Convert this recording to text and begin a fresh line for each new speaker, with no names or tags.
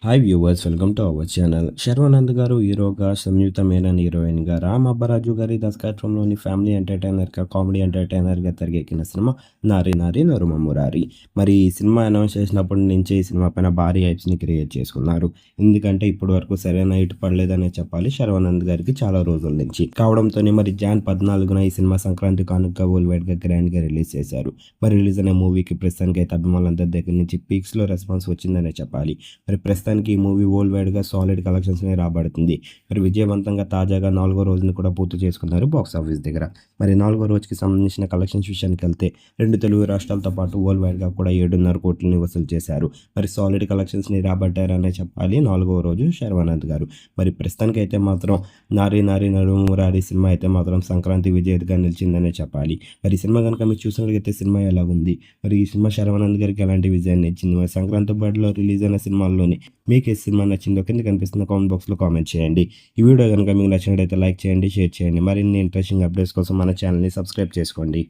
Hi viewers, welcome to our channel. Sharwanand గారు హీరోగా, సంయుక్త మీనన్ హీరోయిన్గా, రామ్ అబ్బరాజు గారి దర్శకత్వంలోని ఫ్యామిలీ ఎంటర్టైనర్గా, కామెడీ ఎంటర్టైనర్గా తెరకెక్కిన సినిమా నారి నారి నరుమ మురారి. మరి ఈ సినిమా అనౌన్స్ చేసినప్పటి నుంచి ఈ సినిమా పైన భారీ హైప్స్ని క్రియేట్ చేసుకున్నారు. ఎందుకంటే ఇప్పటి వరకు సరైన హిట్ పడలేదనే చెప్పాలి శర్వానంద్ గారికి చాలా రోజుల నుంచి. కావడంతో మరి జాన్ 14న ఈ సినిమా సంక్రాంతి కానుక వరల్డ్ వైడ్గా గ్రాండ్గా రిలీజ్ చేశారు. మరి రిలీజ్ అయిన మూవీకి ప్రస్తుతానికి అయితే అభిమానులందరి దగ్గర నుంచి పీక్స్లో రెస్పాన్స్ వచ్చిందనే చెప్పాలి. మరి ప్రస్తుతానికి ఈ మూవీ వరల్డ్ వైడ్గా సాలిడ్ కలెక్షన్స్ని రాబడుతుంది. మరి విజయవంతంగా తాజాగా 4వ రోజును కూడా పూర్తి చేసుకున్నారు బాక్స్ ఆఫీస్ దగ్గర. మరి 4వ రోజుకి సంబంధించిన కలెక్షన్స్ విషయానికి వెళ్తే 2 తెలుగు రాష్ట్రాలతో పాటు వరల్డ్ వైడ్గా కూడా 7.5 కోట్లని వసూలు చేశారు. మరి సాలిడ్ కలెక్షన్స్ని రాబట్టారనే చెప్పాలి 4వ రోజు శర్వానంద్ గారు. మరి ప్రస్తుతానికి అయితే మాత్రం నారి నారి నడుమ మురారి సినిమా అయితే మాత్రం సంక్రాంతి విజేతగా నిలిచిందనే చెప్పాలి. మరి ఈ సినిమా కనుక మీరు చూసినట్లయితే సినిమా ఎలా ఉంది, మరి ఈ సినిమా శర్వానంద్ గారికి ఎలాంటి విజయాన్ని ఇచ్చింది, మరి సంక్రాంతి బడిలో రిలీజ్ అయిన సినిమాల్లోని మీకు ఏ సినిమా నచ్చిందో కింద కనిపిస్తున్న కామెంట్ బాక్స్లో కామెంట్ చేయండి. ఈ వీడియో కనుక మీకు నచ్చినట్లయితే లైక్ చేయండి, షేర్ చేయండి. మరిన్ని ఇంట్రెస్టింగ్ అప్డేట్స్ కోసం మన ఛానల్ని సబ్స్క్రైబ్ చేసుకోండి.